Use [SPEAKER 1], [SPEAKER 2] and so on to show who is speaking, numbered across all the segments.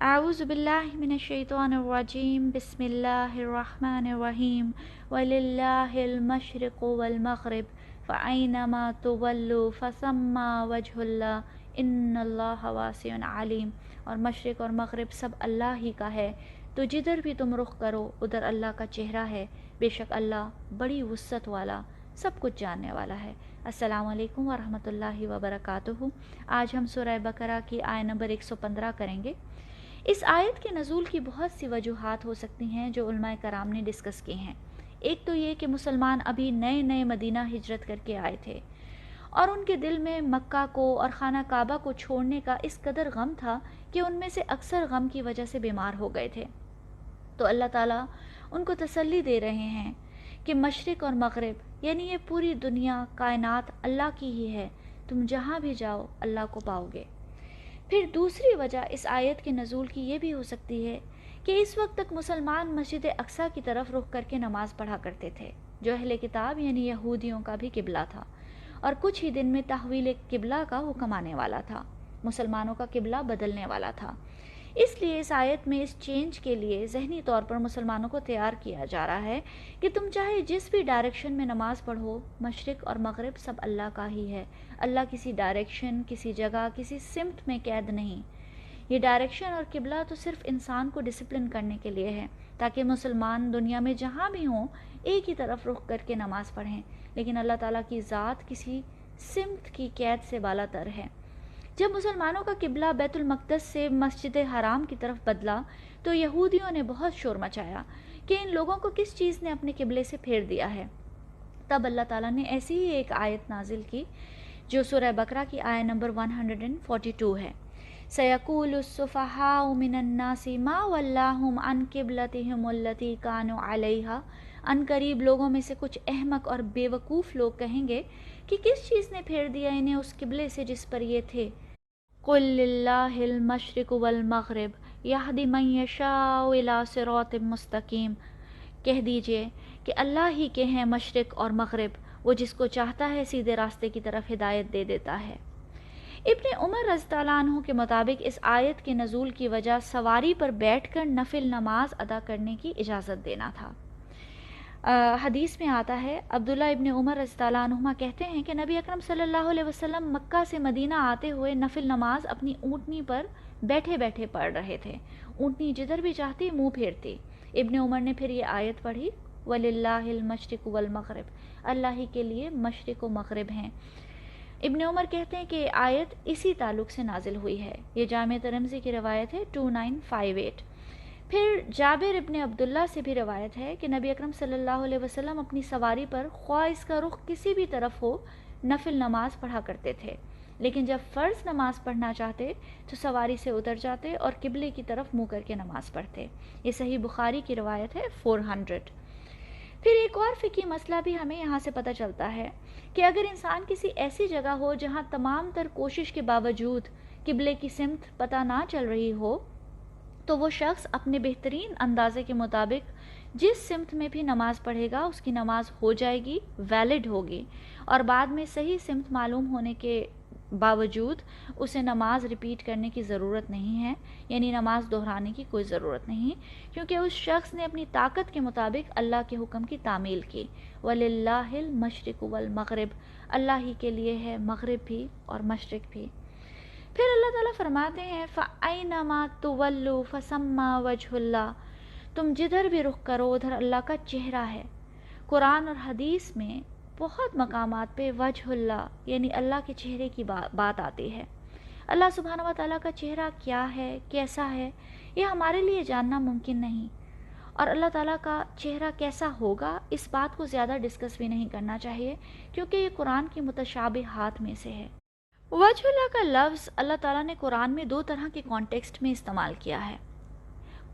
[SPEAKER 1] اعوذ باللہ من الشیطان الرجیم بسم اللہ الرحمن الرحیم وللہ المشرق والمغرب فأینما تولوا فثم وجہ اللہ ان اللہ واسع علیم۔ اور مشرق اور مغرب سب اللہ ہی کا ہے، تو جدھر بھی تم رخ کرو ادھر اللہ کا چہرہ ہے، بے شک اللہ بڑی وسعت والا سب کچھ جاننے والا ہے۔ السلام علیکم ورحمۃ اللہ وبرکاتہ۔ آج ہم سورہ بقرہ کی آیت نمبر 115 کریں گے۔ اس آیت کے نزول کی بہت سی وجوہات ہو سکتی ہیں جو علماء کرام نے ڈسکس کی ہیں۔ ایک تو یہ کہ مسلمان ابھی نئے نئے مدینہ ہجرت کر کے آئے تھے اور ان کے دل میں مکہ کو اور خانہ کعبہ کو چھوڑنے کا اس قدر غم تھا کہ ان میں سے اکثر غم کی وجہ سے بیمار ہو گئے تھے۔ تو اللہ تعالیٰ ان کو تسلی دے رہے ہیں کہ مشرق اور مغرب یعنی یہ پوری دنیا کائنات اللہ کی ہی ہے، تم جہاں بھی جاؤ اللہ کو پاؤ گے۔ پھر دوسری وجہ اس آیت کے نزول کی یہ بھی ہو سکتی ہے کہ اس وقت تک مسلمان مسجد اقصیٰ کی طرف رخ کر کے نماز پڑھا کرتے تھے، جو اہل کتاب یعنی یہودیوں کا بھی قبلہ تھا، اور کچھ ہی دن میں تحویل قبلہ کا حکم آنے والا تھا، مسلمانوں کا قبلہ بدلنے والا تھا۔ اس لیے اس آیت میں اس چینج کے لیے ذہنی طور پر مسلمانوں کو تیار کیا جا رہا ہے کہ تم چاہے جس بھی ڈائریکشن میں نماز پڑھو، مشرق اور مغرب سب اللہ کا ہی ہے۔ اللہ کسی ڈائریکشن، کسی جگہ، کسی سمت میں قید نہیں۔ یہ ڈائریکشن اور قبلہ تو صرف انسان کو ڈسپلن کرنے کے لیے ہے تاکہ مسلمان دنیا میں جہاں بھی ہوں ایک ہی طرف رخ کر کے نماز پڑھیں، لیکن اللہ تعالیٰ کی ذات کسی سمت کی قید سے بالا تر ہے۔ جب مسلمانوں کا قبلہ بیت المقدس سے مسجد حرام کی طرف بدلا تو یہودیوں نے بہت شور مچایا کہ ان لوگوں کو کس چیز نے اپنے قبلے سے پھیر دیا ہے۔ تب اللہ تعالیٰ نے ایسی ہی ایک آیت نازل کی جو سورہ بقرہ کی آیت نمبر 142 ہے۔ سَيَقُولُ السُّفَهَاءُ مِنَ النَّاسِ مَا وَلَّاهُمْ عَنْ قِبْلَتِهِمُ الَّتِي كَانُوا عَلَيْهَا۔ ان قریب لوگوں میں سے کچھ احمق اور بے وقوف لوگ کہیں گے کہ کس چیز نے پھیر دیا انہیں اس قبلے سے جس پر یہ تھے۔ قُلْ لِلَّهِ الْمَشْرِقُ وَالْمَغْرِبُ يَهْدِي مَن يَشَاءُ إِلَىٰ صِرَاطٍ مُّسْتَقِيمٍ۔ کہہ دیجئے کہ اللہ ہی کے ہیں مشرق اور مغرب، وہ جس کو چاہتا ہے سیدھے راستے کی طرف ہدایت دے دیتا ہے۔ ابن عمر رضی اللہ عنہ کے مطابق اس آیت کے نزول کی وجہ سواری پر بیٹھ کر نفل نماز ادا کرنے کی اجازت دینا تھا۔ حدیث میں آتا ہے، عبداللہ ابن عمر رضی اللہ عنہما کہتے ہیں کہ نبی اکرم صلی اللہ علیہ وسلم مکہ سے مدینہ آتے ہوئے نفل نماز اپنی اونٹنی پر بیٹھے بیٹھے پڑھ رہے تھے، اونٹنی جدھر بھی چاہتی منہ پھیرتی۔ ابن عمر نے پھر یہ آیت پڑھی، وَلِلَّهِ الْمَشْرِقُ وَالْمَغْرِبُ، اللہ ہی کے لیے مشرق و مغرب ہیں۔ ابن عمر کہتے ہیں کہ یہ آیت اسی تعلق سے نازل ہوئی ہے۔ یہ جامع ترمذی کی روایت ہے 2958۔ پھر جابر ابن عبداللہ سے بھی روایت ہے کہ نبی اکرم صلی اللہ علیہ وسلم اپنی سواری پر خواہ اس کا رخ کسی بھی طرف ہو نفل نماز پڑھا کرتے تھے، لیکن جب فرض نماز پڑھنا چاہتے تو سواری سے اتر جاتے اور قبلے کی طرف منہ کر کے نماز پڑھتے۔ یہ صحیح بخاری کی روایت ہے 400۔ پھر ایک اور فقہی مسئلہ بھی ہمیں یہاں سے پتہ چلتا ہے کہ اگر انسان کسی ایسی جگہ ہو جہاں تمام تر کوشش کے باوجود قبلے کی سمت پتہ نہ چل رہی ہو تو وہ شخص اپنے بہترین اندازے کے مطابق جس سمت میں بھی نماز پڑھے گا اس کی نماز ہو جائے گی، ویلڈ ہوگی، اور بعد میں صحیح سمت معلوم ہونے کے باوجود اسے نماز ریپیٹ کرنے کی ضرورت نہیں ہے، یعنی نماز دہرانے کی کوئی ضرورت نہیں، کیونکہ اس شخص نے اپنی طاقت کے مطابق اللہ کے حکم کی تعمیل کی۔ وَلِلَّهِ الْمَشْرِقُ وَالْمَغْرِبُ، اللہ ہی کے لیے ہے مغرب بھی اور مشرق بھی۔ پھر اللہ تعالیٰ فرماتے ہیں فَأَيْنَمَا تُوَلُّوا فَثَمَّ وَجْهُ اللَّهِ، تم جدھر بھی رخ کرو ادھر اللہ کا چہرہ ہے۔ قرآن اور حدیث میں بہت مقامات پہ وجہ اللہ یعنی اللہ کے چہرے کی بات آتی ہے۔ اللہ سبحانہ و تعالیٰ کا چہرہ کیا ہے، کیسا ہے، یہ ہمارے لیے جاننا ممکن نہیں، اور اللہ تعالیٰ کا چہرہ کیسا ہوگا اس بات کو زیادہ ڈسکس بھی نہیں کرنا چاہیے کیونکہ یہ قرآن کی متشابہات میں سے ہے۔ وجہ اللہ کا لفظ اللہ تعالیٰ نے قرآن میں دو طرح کے کانٹیکسٹ میں استعمال کیا ہے۔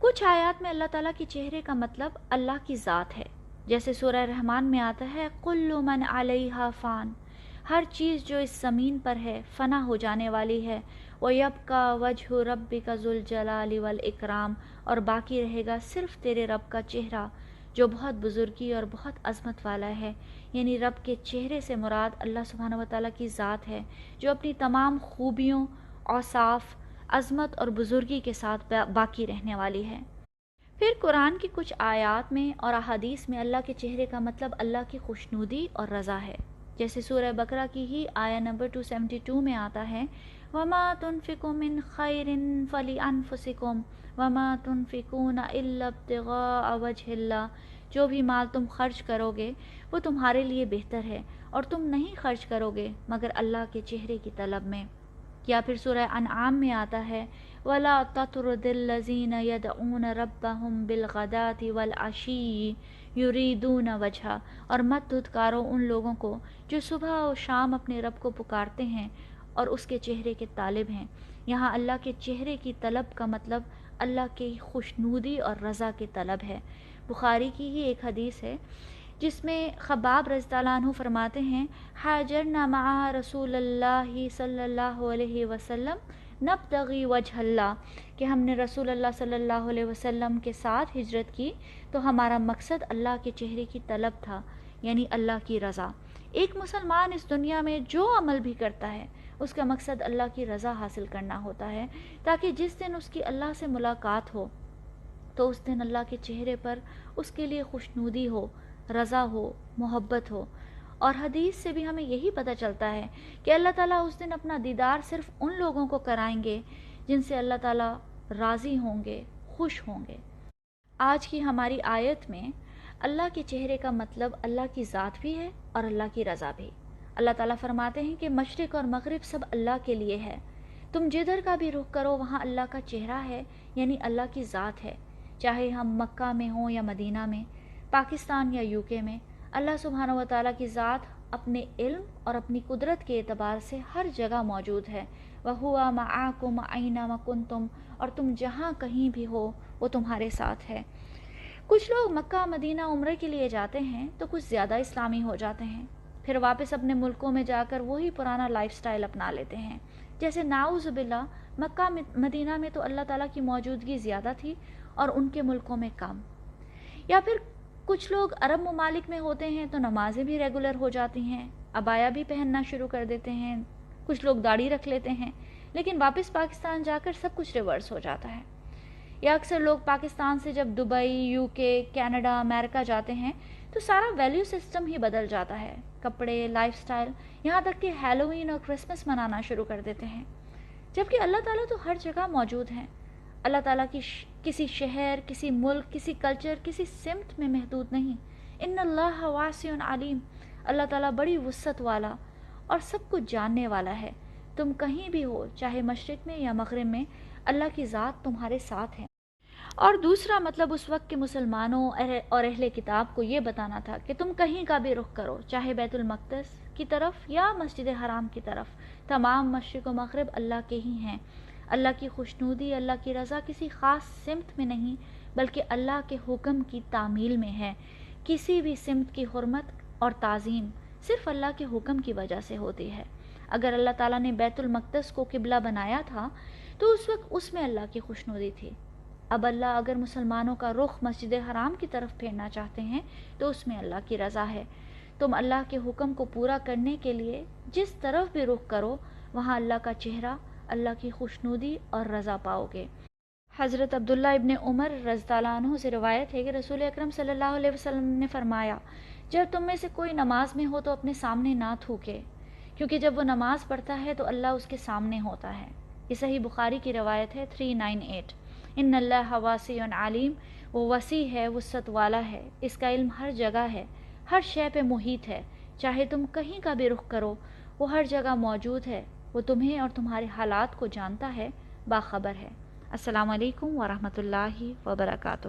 [SPEAKER 1] کچھ آیات میں اللہ تعالیٰ کے چہرے کا مطلب اللہ کی ذات ہے، جیسے سورہ رحمان میں آتا ہے کل من علیہا فان، ہر چیز جو اس زمین پر ہے فنا ہو جانے والی ہے، وَيَبْقَى وَجْهُ رَبِّكَ ذُو الْجَلَالِ وَالْإِكْرَامِ، اور باقی رہے گا صرف تیرے رب کا چہرہ جو بہت بزرگی اور بہت عظمت والا ہے، یعنی رب کے چہرے سے مراد اللہ سبحانہ و تعالیٰ کی ذات ہے جو اپنی تمام خوبیوں، اوصاف، عظمت اور بزرگی کے ساتھ باقی رہنے والی ہے۔ پھر قرآن کی کچھ آیات میں اور احادیث میں اللہ کے چہرے کا مطلب اللہ کی خوشنودی اور رضا ہے، جیسے سورہ بقرہ کی ہی آیہ نمبر 272 میں آتا ہے وَمَا تُنْفِقُوا مِنْ خَيْرٍ فَلِأَنفُسِكُمْ وَمَا تُنْفِقُونَ إِلَّا ابْتِغَاءَ وَجْهِ اللَّهِ، جو بھی مال تم خرچ کرو گے وہ تمہارے لیے بہتر ہے اور تم نہیں خرچ کرو گے مگر اللہ کے چہرے کی طلب میں۔ یا پھر سورہ انعام میں آتا ہے وَلَا تَطْرُدِ الَّذِينَ يَدْعُونَ رَبَّهُمْ بِالْغَدَاةِ وَالْعَشِيِّ يُرِيدُونَ وَجْهَهُ، اور مت دھتکارو ان لوگوں کو جو صبح و شام اپنے رب کو پکارتے ہیں اور اس کے چہرے کے طالب ہیں۔ یہاں اللہ کے چہرے کی طلب کا مطلب اللہ کی خوشنودی اور رضا کی طلب ہے۔ بخاری کی ہی ایک حدیث ہے جس میں خباب رضی اللہ عنہ فرماتے ہیں حاجرنا مع رسول اللہ صلی اللہ علیہ وسلم نبتغی وجہ اللہ، کہ ہم نے رسول اللہ صلی اللہ علیہ وسلم کے ساتھ ہجرت کی تو ہمارا مقصد اللہ کے چہرے کی طلب تھا، یعنی اللہ کی رضا۔ ایک مسلمان اس دنیا میں جو عمل بھی کرتا ہے اس کا مقصد اللہ کی رضا حاصل کرنا ہوتا ہے، تاکہ جس دن اس کی اللہ سے ملاقات ہو تو اس دن اللہ کے چہرے پر اس کے لیے خوشنودی ہو، رضا ہو، محبت ہو۔ اور حدیث سے بھی ہمیں یہی پتہ چلتا ہے کہ اللہ تعالیٰ اس دن اپنا دیدار صرف ان لوگوں کو کرائیں گے جن سے اللہ تعالیٰ راضی ہوں گے، خوش ہوں گے۔ آج کی ہماری آیت میں اللہ کے چہرے کا مطلب اللہ کی ذات بھی ہے اور اللہ کی رضا بھی۔ اللہ تعالیٰ فرماتے ہیں کہ مشرق اور مغرب سب اللہ کے لیے ہے، تم جدھر کا بھی رخ کرو وہاں اللہ کا چہرہ ہے، یعنی اللہ کی ذات ہے۔ چاہے ہم مکہ میں ہوں یا مدینہ میں، پاکستان یا UK میں، اللہ سبحانہ و تعالیٰ کی ذات اپنے علم اور اپنی قدرت کے اعتبار سے ہر جگہ موجود ہے۔ وَهُوَ مَعَكُمْ أَيْنَمَا كُنْتُمْ، اور تم جہاں کہیں بھی ہو وہ تمہارے ساتھ ہے۔ کچھ لوگ مکہ مدینہ عمرے کے لیے جاتے ہیں تو کچھ زیادہ اسلامی ہو جاتے ہیں، پھر واپس اپنے ملکوں میں جا کر وہی پرانا لائف سٹائل اپنا لیتے ہیں۔ جیسے نعوذ باللہ مکہ مدینہ میں تو اللہ تعالیٰ کی موجودگی زیادہ تھی اور ان کے ملکوں میں کم۔ یا پھر کچھ لوگ عرب ممالک میں ہوتے ہیں تو نمازیں بھی ریگولر ہو جاتی ہیں، عبایا بھی پہننا شروع کر دیتے ہیں، کچھ لوگ داڑھی رکھ لیتے ہیں، لیکن واپس پاکستان جا کر سب کچھ ریورس ہو جاتا ہے۔ یا اکثر لوگ پاکستان سے جب دبئی، UK، کینیڈا، امریکہ جاتے ہیں تو سارا ویلیو سسٹم ہی بدل جاتا ہے، کپڑے، لائف سٹائل، یہاں تک کہ ہیلووین اور کرسمس منانا شروع کر دیتے ہیں، جبکہ اللہ تعالیٰ تو ہر جگہ موجود ہیں۔ اللہ تعالیٰ کی کسی شہر، کسی ملک، کسی کلچر، کسی سمت میں محدود نہیں۔ ان اللہ واسع علیم، اللہ تعالیٰ بڑی وسعت والا اور سب کچھ جاننے والا ہے۔ تم کہیں بھی ہو، چاہے مشرق میں یا مغرب میں، اللہ کی ذات تمہارے ساتھ ہے۔ اور دوسرا مطلب اس وقت کے مسلمانوں اور اہل کتاب کو یہ بتانا تھا کہ تم کہیں کا بھی رخ کرو، چاہے بیت المقدس کی طرف یا مسجد حرام کی طرف، تمام مشرق و مغرب اللہ کے ہی ہیں۔ اللہ کی خوشنودی، اللہ کی رضا کسی خاص سمت میں نہیں بلکہ اللہ کے حکم کی تعمیل میں ہے۔ کسی بھی سمت کی حرمت اور تعظیم صرف اللہ کے حکم کی وجہ سے ہوتی ہے۔ اگر اللہ تعالیٰ نے بیت المقدس کو قبلہ بنایا تھا تو اس وقت اس میں اللہ کی خوشنودی تھی۔ اب اللہ اگر مسلمانوں کا رخ مسجد حرام کی طرف پھیرنا چاہتے ہیں تو اس میں اللہ کی رضا ہے۔ تم اللہ کے حکم کو پورا کرنے کے لیے جس طرف بھی رخ کرو وہاں اللہ کا چہرہ، اللہ کی خوشنودی اور رضا پاؤ گے۔ حضرت عبداللہ ابن عمر رضی اللہ عنہ سے روایت ہے کہ رسول اکرم صلی اللہ علیہ وسلم نے فرمایا جب تم میں سے کوئی نماز میں ہو تو اپنے سامنے نہ تھوکے، کیونکہ جب وہ نماز پڑھتا ہے تو اللہ اس کے سامنے ہوتا ہے۔ یہ صحیح بخاری کی روایت ہے 398۔ ان اللہ واسع علیم، وہ وسیع ہے، وسعت والا ہے، اس کا علم ہر جگہ ہے، ہر شے پہ محیط ہے، چاہے تم کہیں کا بھی رخ کرو وہ ہر جگہ موجود ہے، وہ تمہیں اور تمہارے حالات کو جانتا ہے، باخبر ہے۔ السلام علیکم ورحمۃ اللہ وبرکاتہ۔